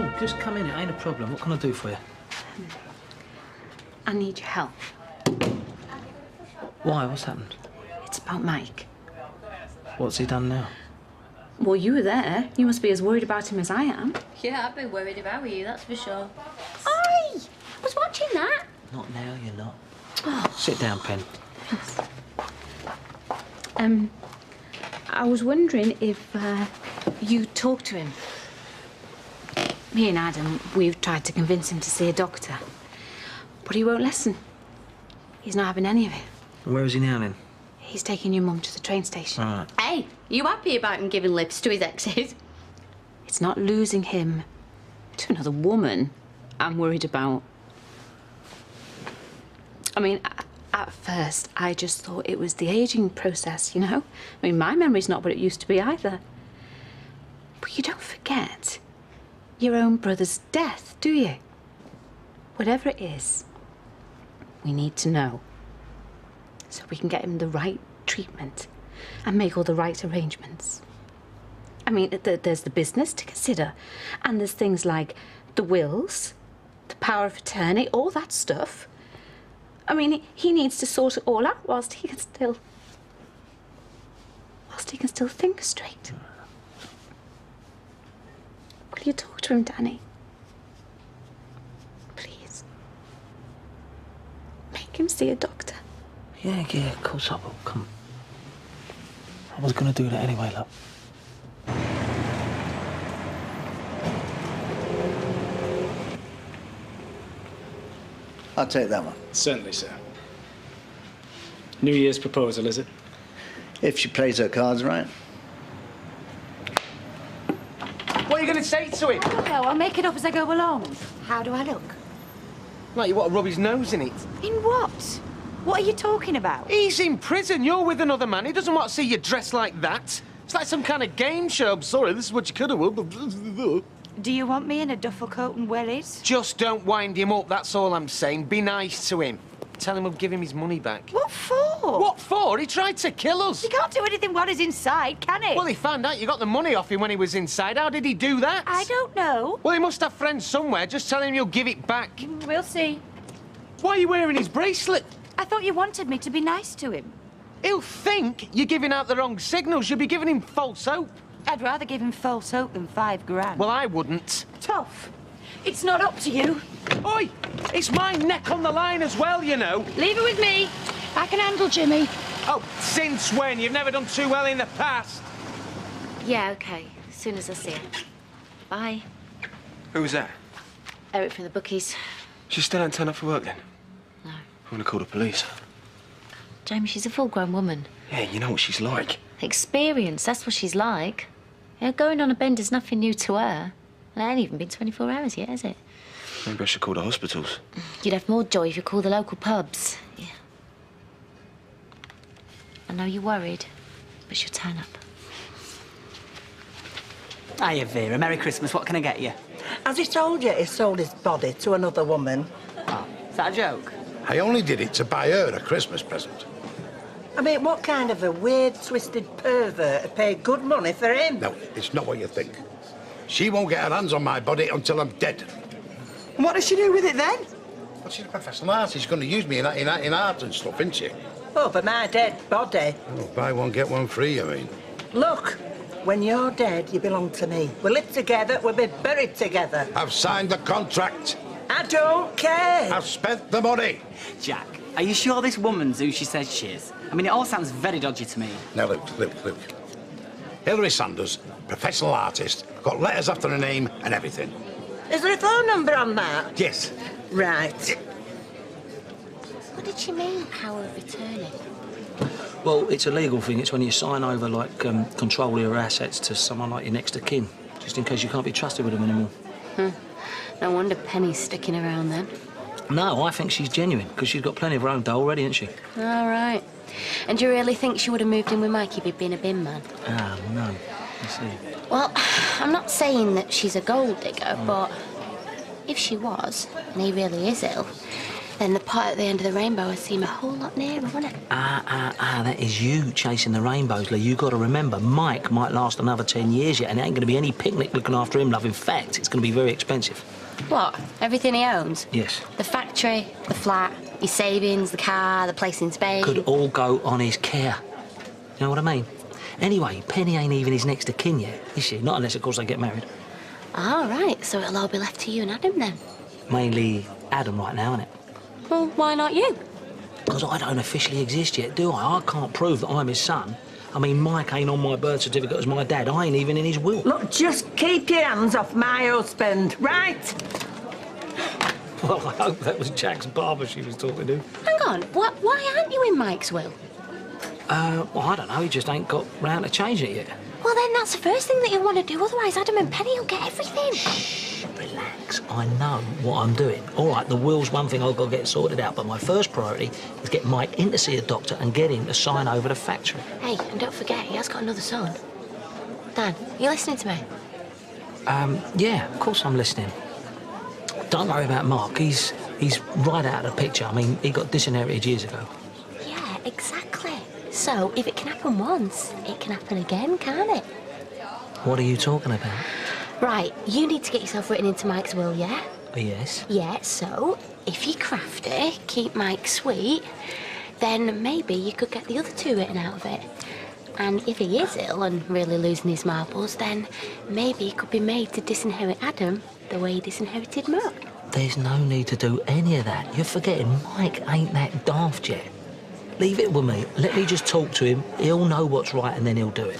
do. Just come in. It ain't a problem. What can I do for you? I need your help. Why? What's happened? It's about Mike. What's he done now? Well, you were there. You must be as worried about him as I am. Yeah, I've been worried about you, that's for sure. Oi! I was watching that. Not now, you're not. Oh. Sit down, Pen. I was wondering if you talked to him. Me and Adam, we've tried to convince him to see a doctor. But he won't listen. He's not having any of it. Where is he now, then? He's taking your mum to the train station. All right. Hey, you happy about him giving lips to his exes? It's not losing him to another woman I'm worried about. I mean, at first, I just thought it was the ageing process, you know? I mean, my memory's not what it used to be either. But you don't forget your own brother's death, do you? Whatever it is, we need to know. So we can get him the right treatment and make all the right arrangements. I mean, there's the business to consider, and there's things like the wills, the power of attorney, all that stuff. I mean, he needs to sort it all out whilst he can still think straight. Will you talk to him, Danny? Please. Make him see a doctor. Yeah, of course I will. Come. I was going to do that anyway, look. I'll take that one. Certainly, sir. New Year's proposal, is it? If she plays her cards right. What are you going to say to him? I don't know, I'll make it up as I go along. How do I look? Like you want to rub his nose in it. In what? What are you talking about? He's in prison. You're with another man. He doesn't want to see you dressed like that. It's like some kind of game show. I'm sorry, this is what you could have won. Do you want me in a duffel coat and wellies? Just don't wind him up, that's all I'm saying. Be nice to him. Tell him we'll give him his money back. What for? What for? He tried to kill us. He can't do anything while he's inside, can he? Well, he found out you got the money off him when he was inside. How did he do that? I don't know. Well, he must have friends somewhere. Just tell him you'll give it back. We'll see. Why are you wearing his bracelet? I thought you wanted me to be nice to him. He'll think you're giving out the wrong signals. You'll be giving him false hope. I'd rather give him false hope than £5 grand. Well, I wouldn't. Tough. It's not up to you. Oi! It's my neck on the line as well, you know. Leave it with me. I can handle Jimmy. Oh, since when? You've never done too well in the past. Yeah, OK. As soon as I see her. Bye. Who was that? Eric from the bookies. She still ain't turned up for work, then? No. I'm gonna call the police. Jamie, she's a full-grown woman. Yeah, you know what she's like. Experience, that's what she's like. Yeah, going on a bend is nothing new to her. And it ain't even been 24 hours yet, has it? Maybe I should call the hospitals. You'd have more joy if you called the local pubs. Yeah. I know you're worried, but she'll turn up. Hiya, Vera. Merry Christmas. What can I get you? Has he told you he sold his body to another woman? Oh, is that a joke? I only did it to buy her a Christmas present. I mean, what kind of a weird, twisted pervert would pay good money for him? No, it's not what you think. She won't get her hands on my body until I'm dead. And what does she do with it then? Well, she's a professional artist. She's going to use me in art and stuff, isn't she? Over my dead body. Oh, buy one, get one free, I mean. Look, when you're dead, you belong to me. We live together, we'll be buried together. I've signed the contract. I don't care. I've spent the money. Jack, are you sure this woman's who she says she is? I mean, it all sounds very dodgy to me. Now, look. Hilary Sanders, professional artist, got letters after her name and everything. Is there a phone number on that? Yes. Right. What did she mean, power of attorney? Well, it's a legal thing. It's when you sign over, like, control of your assets to someone like your next of kin, just in case you can't be trusted with them anymore. No wonder Penny's sticking around then. No, I think she's genuine, because she's got plenty of her own dough already, hasn't she? All right. And do you really think she would have moved in with Mikey if he'd been a bin man? Ah, no. You see. Well, I'm not saying that she's a gold digger, but if she was, and he really is ill, then the pot at the end of the rainbow would seem a whole lot nearer, wouldn't it? That is you chasing the rainbows, Lee. You got to remember, Mike might last another 10 years yet, and it ain't going to be any picnic looking after him, love. In fact, it's going to be very expensive. What? Everything he owns? Yes. The factory, the flat, his savings, the car, the place in Spain. Could all go on his care. You know what I mean? Anyway, Penny ain't even his next of kin yet, is she? Not unless, of course, they get married. All right, so it'll all be left to you and Adam, then? Mainly Adam right now, innit? Well, why not you? Because I don't officially exist yet, do I? I can't prove that I'm his son. I mean, Mike ain't on my birth certificate as my dad. I ain't even in his will. Look, just keep your hands off my husband, right? Well, I hope that was Jack's barber she was talking to. Hang on, why aren't you in Mike's will? Well, I don't know. He just ain't got round to changing it yet. Well, then that's the first thing that you want to do, otherwise Adam and Penny will get everything. Shh, relax. I know what I'm doing. All right, the will's one thing I've got to get sorted out, but my first priority is get Mike in to see a doctor and get him to sign over the factory. Hey, and don't forget, he has got another son. Dan, you listening to me? Yeah, of course I'm listening. Don't worry about Mark. He's right out of the picture. I mean, he got disinherited years ago. Yeah, exactly. So, if it can happen once, it can happen again, can't it? What are you talking about? Right, you need to get yourself written into Mike's will, yeah? Yes. Yeah, so, if you're crafty, keep Mike sweet, then maybe you could get the other two written out of it. And if he is ill and really losing his marbles, then maybe he could be made to disinherit Adam the way he disinherited Mark. There's no need to do any of that. You're forgetting Mike ain't that daft yet. Leave it with me. Let me just talk to him. He'll know what's right and then he'll do it.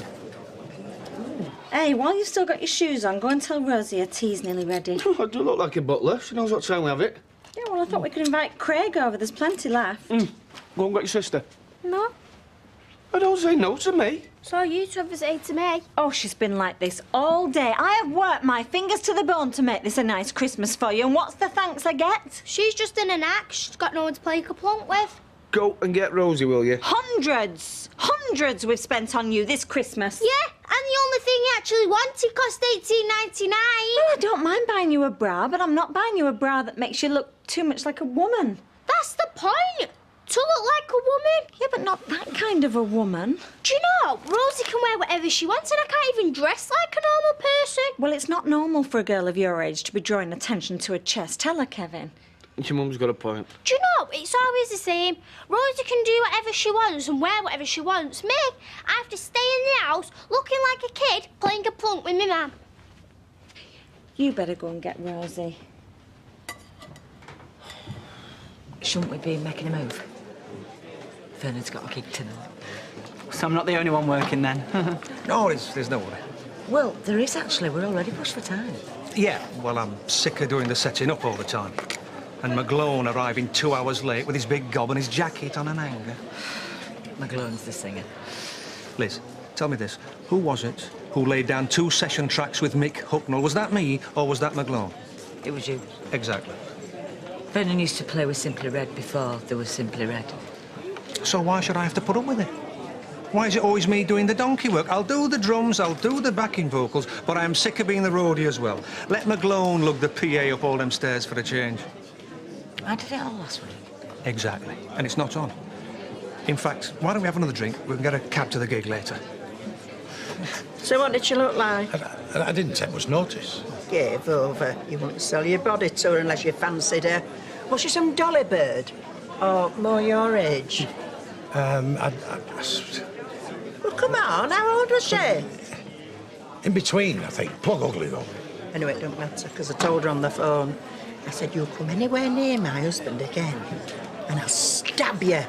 Hey, while you've still got your shoes on, go and tell Rosie her tea's nearly ready. I do look like a butler. She knows what time we have it. Yeah, well, I thought we could invite Craig over. There's plenty left. Go and get your sister. No. I don't say no to me. So you two have visited to me? Oh, she's been like this all day. I have worked my fingers to the bone to make this a nice Christmas for you, and what's the thanks I get? She's just in an act. She's got no one to play kaplunk with. Go and get Rosie, will you? Hundreds we've spent on you this Christmas. Yeah, and the only thing you actually wanted cost $18.99. Well, I don't mind buying you a bra, but I'm not buying you a bra that makes you look too much like a woman. That's the point. To look like a woman. Yeah, but not that kind of a woman. Do you know, Rosie can wear whatever she wants and I can't even dress like a normal person. Well, it's not normal for a girl of your age to be drawing attention to her chest. Tell her, Kevin. Your mum's got a point. Do you know, it's always the same. Rosie can do whatever she wants and wear whatever she wants. Me, I have to stay in the house looking like a kid playing a plunk with my mum. You better go and get Rosie. Shouldn't we be making a move? Vernon's got a gig tonight. So I'm not the only one working then. No, there's no worry. Well, there is actually. We're already pushed for time. Yeah, well, I'm sick of doing the setting up all the time. And McGlone arriving 2 hours late with his big gob and his jacket on an hanger. McGlone's the singer. Liz, tell me this. Who was it who laid down 2 session tracks with Mick Hucknall? Was that me or was that McGlone? It was you. Exactly. Vernon used to play with Simply Red before there was Simply Red. So why should I have to put up with it? Why is it always me doing the donkey work? I'll do the drums, I'll do the backing vocals, but I am sick of being the roadie as well. Let McGlone lug the PA up all them stairs for a change. I did it all last week. Exactly. And it's not on. In fact, why don't we have another drink? We can get a cab to the gig later. So what did she look like? I didn't take much notice. Gave over. You wouldn't sell your body to her unless you fancied her. Was she some dolly bird? Or more your age? Well, come on, how old was she? In between, I think. Plug ugly, though. Anyway, it don't matter, because I told her on the phone. I said, you'll come anywhere near my husband again, and I'll stab you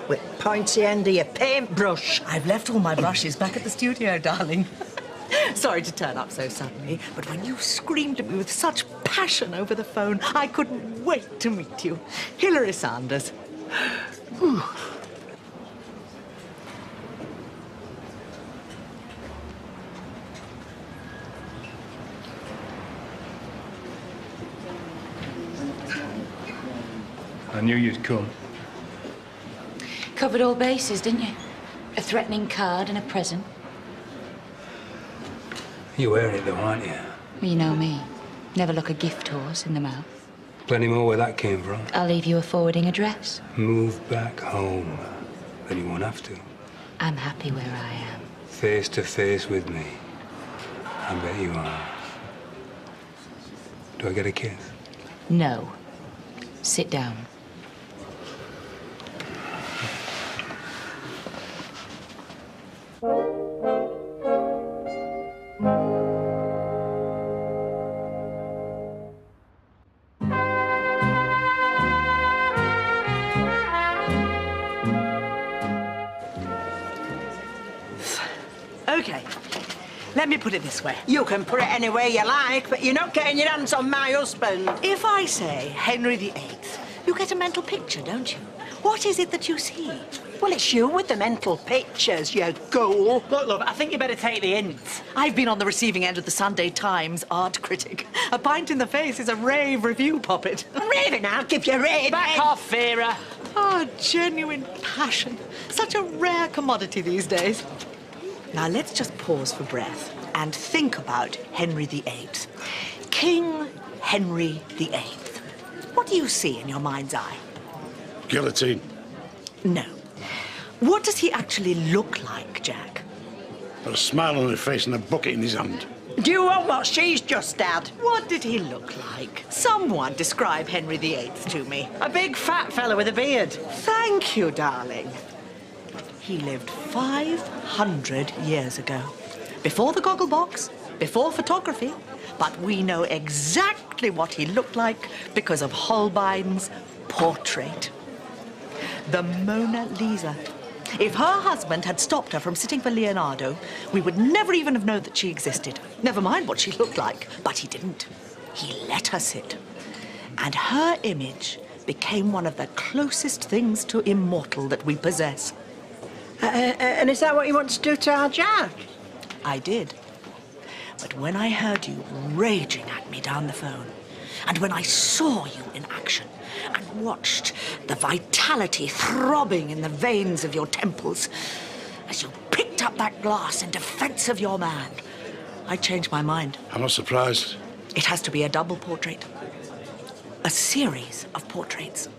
with pointy end of your paintbrush. I've left all my brushes back at the studio, darling. Sorry to turn up so suddenly, but when you screamed at me with such passion over the phone, I couldn't wait to meet you. Hilary Sanders. Ooh. I knew you'd come. Covered all bases, didn't you? A threatening card and a present. You wearing it though, aren't you? Well, you know me. Never look a gift horse in the mouth. Plenty more where that came from. I'll leave you a forwarding address. Move back home. Then you won't have to. I'm happy where I am. Face to face with me. I bet you are. Do I get a kiss? No. Sit down. OK. Let me put it this way. You can put it any way you like, but you're not getting your hands on my husband. If I say Henry VIII, you get a mental picture, don't you? What is it that you see? Well, it's you with the mental pictures, you ghoul. Look, love, I think you better take the hint. I've been on the receiving end of the Sunday Times art critic. A pint in the face is a rave review puppet. Raving, I'll give you raving. Back off, Vera. Oh, genuine passion. Such a rare commodity these days. Now, let's just pause for breath and think about Henry VIII. King Henry VIII. What do you see in your mind's eye? Guillotine. No. What does he actually look like, Jack? Got a smile on his face and a bucket in his hand. Do you want what she's just had? What did he look like? Someone describe Henry VIII to me. A big fat fella with a beard. Thank you, darling. He lived 500 years ago. Before the goggle box, before photography, but we know exactly what he looked like because of Holbein's portrait. The Mona Lisa. If her husband had stopped her from sitting for Leonardo, we would never even have known that she existed. Never mind what she looked like, but he didn't. He let her sit. And her image became one of the closest things to immortal that we possess. And is that what you want to do to our Jack? I did. But when I heard you raging at me down the phone, and when I saw you in action, and watched the vitality throbbing in the veins of your temples, as you picked up that glass in defense of your man, I changed my mind. I'm not surprised. It has to be a double portrait. A series of portraits.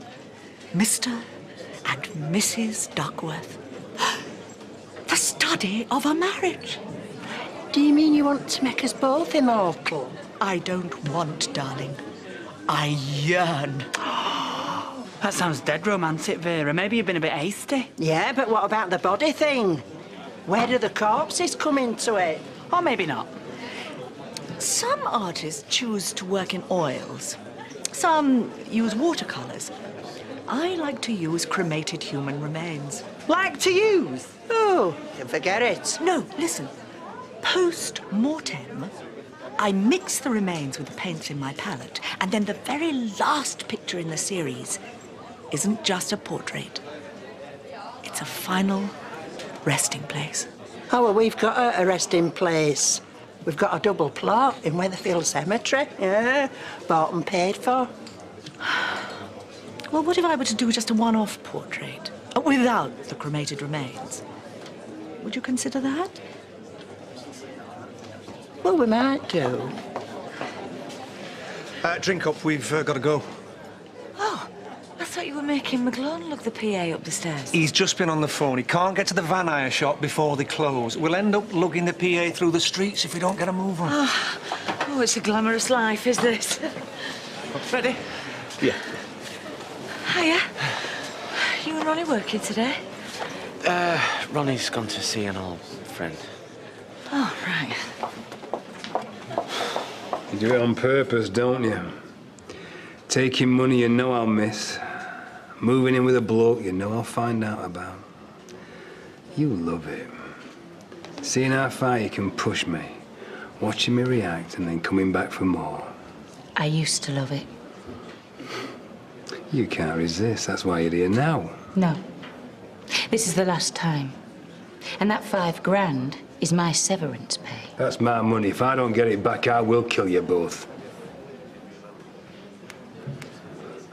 Mr. and Mrs. Duckworth. The study of a marriage. Do you mean you want to make us both immortal? I don't want, darling. I yearn. That sounds dead romantic, Vera. Maybe you've been a bit hasty. Yeah, but what about the body thing? Where do the corpses come into it? Or maybe not. Some artists choose to work in oils. Some use watercolours. I like to use cremated human remains. Like to use? Oh, forget it. No, listen. Post-mortem, I mix the remains with the paints in my palette, and then the very last picture in the series isn't just a portrait. It's a final resting place. Oh, well, we've got a resting place. We've got a double plot in Weatherfield Cemetery. Yeah, bought and paid for. Well, what if I were to do just a one-off portrait, without the cremated remains? Would you consider that? Well, we might do. Drink up, we've got to go. Oh, I thought you were making McGlone look the PA up the stairs. He's just been on the phone. He can't get to the Van Hire shop before they close. We'll end up lugging the PA through the streets if we don't get a move on. Oh, it's a glamorous life, is this? Ready? Yeah. Hiya. You and Ronnie working today? Ronnie's gone to see an old friend. Oh, right. You do it on purpose, don't you? Taking money you know I'll miss. Moving in with a bloke you know I'll find out about. You love it. Seeing how far you can push me. Watching me react and then coming back for more. I used to love it. You can't resist. That's why you're here now. No. This is the last time. And that $5,000 is my severance pay. That's my money. If I don't get it back, I will kill you both.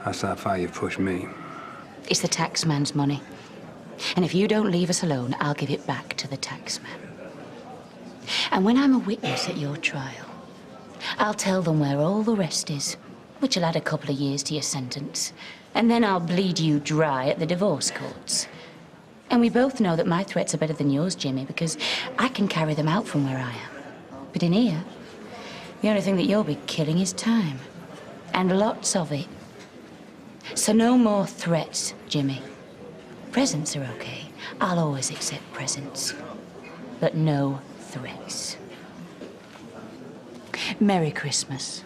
That's how far you've pushed me. It's the taxman's money. And if you don't leave us alone, I'll give it back to the taxman. And when I'm a witness at your trial, I'll tell them where all the rest is. which will add a couple of years to your sentence. And then I'll bleed you dry at the divorce courts. And we both know that my threats are better than yours, Jimmy, because I can carry them out from where I am. But in here, the only thing that you'll be killing is time. And lots of it. So no more threats, Jimmy. Presents are okay. I'll always accept presents. But no threats. Merry Christmas.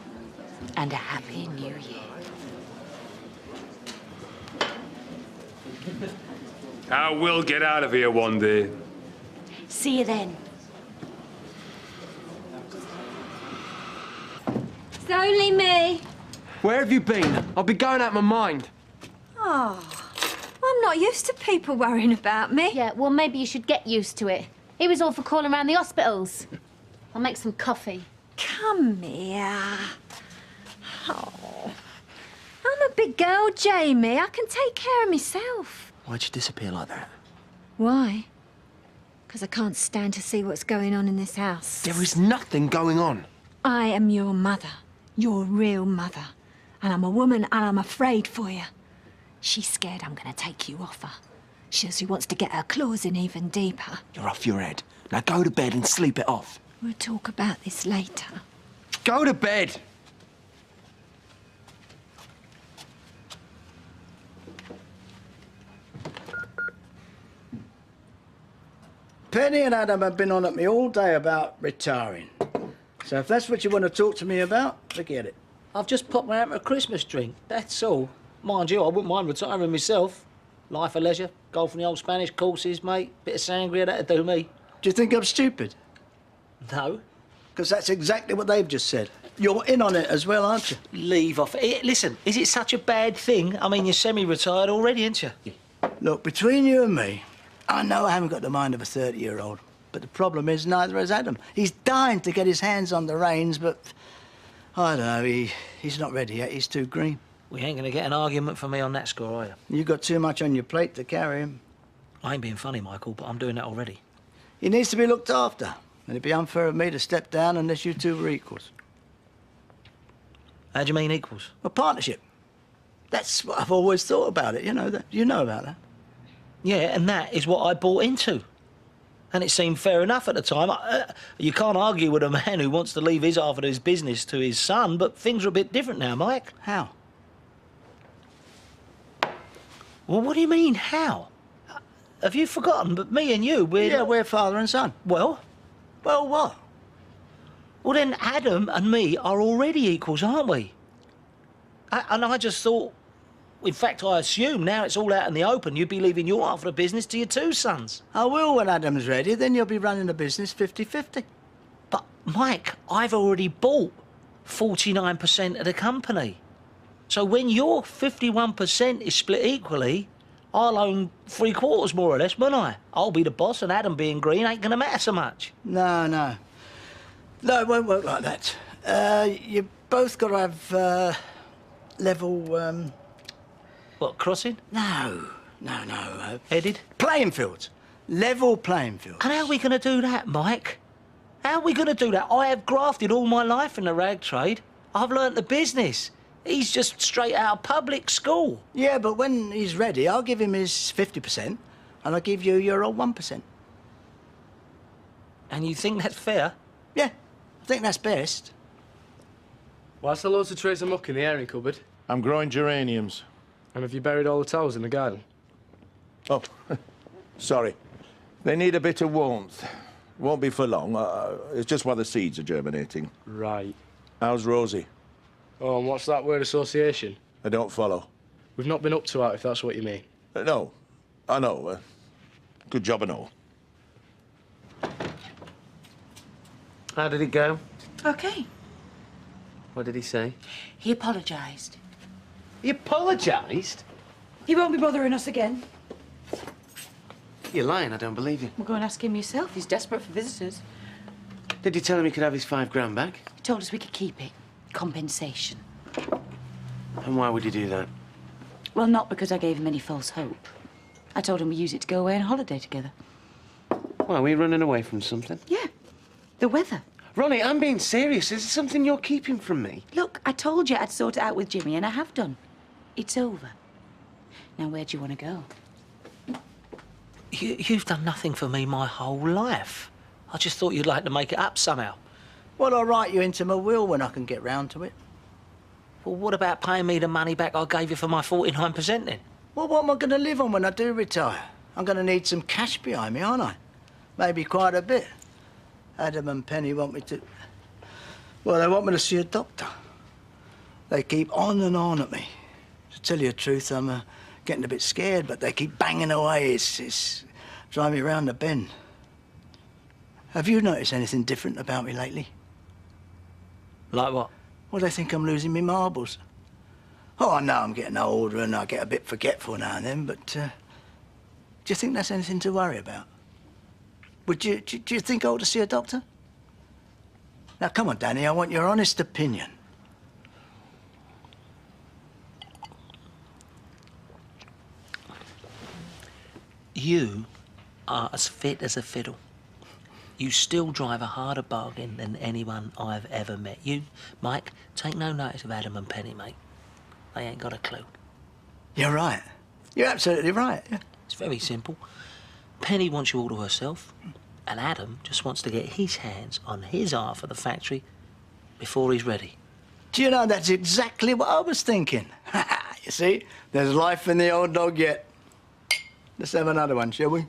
And a Happy New Year. I will get out of here one day. See you then. It's only me. Where have you been? I'll be going out my mind. Oh, I'm not used to people worrying about me. Yeah, well, maybe you should get used to it. It was all for calling around the hospitals. I'll make some coffee. Come here. Oh, I'm a big girl, Jamie. I can take care of myself. Why'd you disappear like that? Why? Because I can't stand to see what's going on in this house. There is nothing going on. I am your mother, your real mother. And I'm a woman and I'm afraid for you. She's scared I'm going to take you off her. She wants to get her claws in even deeper. You're off your head. Now go to bed and sleep it off. We'll talk about this later. Go to bed! Penny and Adam have been on at me all day about retiring. So if that's what you want to talk to me about, forget it. I've just popped me out for a Christmas drink, that's all. Mind you, I wouldn't mind retiring myself. Life of leisure, golf in the old Spanish courses, mate. Bit of sangria, that'd do me. Do you think I'm stupid? No. Because that's exactly what they've just said. You're in on it as well, aren't you? Leave off. Listen, is it such a bad thing? I mean, you're semi-retired already, aren't you? Look, between you and me, I know I haven't got the mind of a 30-year-old, but the problem is neither has Adam. He's dying to get his hands on the reins, but I don't know, he's not ready yet. He's too green. We ain't gonna get an argument from me on that score, are you? You've got too much on your plate to carry him. I ain't being funny, Michael, but I'm doing that already. He needs to be looked after, and it'd be unfair of me to step down unless you two were equals. How do you mean equals? A partnership. That's what I've always thought about it, you know that. You know about that. Yeah, and that is what I bought into. And it seemed fair enough at the time. You can't argue with a man who wants to leave his half of his business to his son, but things are a bit different now, Mike. How? Well, what do you mean, how? Have you forgotten? But me and you, we're father and son. Well? Well, what? Well, then Adam and me are already equals, aren't we? And I just thought, in fact, I assume now it's all out in the open, you'd be leaving your half of the business to your two sons. I will when Adam's ready, then you'll be running the business 50-50. But, Mike, I've already bought 49% of the company. So when your 51% is split equally, I'll own 3/4 more or less, won't I? I'll be the boss, and Adam being green ain't gonna matter so much. No, no. No, it won't work like that. You both got to have level... What, crossing? No. Headed? Playing fields. Level playing fields. And how are we going to do that, Mike? How are we going to do that? I have grafted all my life in the rag trade. I've learnt the business. He's just straight out of public school. Yeah, but when he's ready, I'll give him his 50%, and I'll give you your old 1%. And you think that's fair? Yeah, I think that's best. Why's there loads of trays of muck in the airing cupboard? I'm growing geraniums. And have you buried all the towels in the garden? Oh, sorry. They need a bit of warmth. Won't be for long. It's just while the seeds are germinating. Right. How's Rosie? Oh, and what's that word association? I don't follow. We've not been up to it, if that's what you mean. No, I know. Good job and all. How did it go? OK. What did he say? He apologised. He apologised? He won't be bothering us again. You're lying, I don't believe you. Well, go and ask him yourself. He's desperate for visitors. Did you tell him he could have his £5 back? He told us we could keep it. Compensation. And why would you do that? Well, not because I gave him any false hope. I told him we use it to go away on holiday together. Well, are we running away from something? Yeah. The weather. Ronnie, I'm being serious. Is there something you're keeping from me? Look, I told you I'd sort it out with Jimmy, and I have done. It's over. Now, where do you want to go? You've done nothing for me my whole life. I just thought you'd like to make it up somehow. Well, I'll write you into my will when I can get round to it. Well, what about paying me the money back I gave you for my 49% then? Well, what am I going to live on when I do retire? I'm going to need some cash behind me, aren't I? Maybe quite a bit. Adam and Penny want me to... Well, they want me to see a doctor. They keep on and on at me. To tell you the truth, I'm getting a bit scared, but they keep banging away. It's driving me round the bend. Have you noticed anything different about me lately? Like what? Well, they think I'm losing me marbles. Oh, I know I'm getting older and I get a bit forgetful now and then, but do you think that's anything to worry about? Do you think I ought to see a doctor? Now, come on, Danny, I want your honest opinion. You are as fit as a fiddle. You still drive a harder bargain than anyone I've ever met. You, Mike, take no notice of Adam and Penny, mate. They ain't got a clue. You're right. You're absolutely right. Yeah. It's very simple. Penny wants you all to herself, and Adam just wants to get his hands on his half of the factory before he's ready. Do you know, that's exactly what I was thinking. You see, there's life in the old dog yet. Let's have another one, shall we?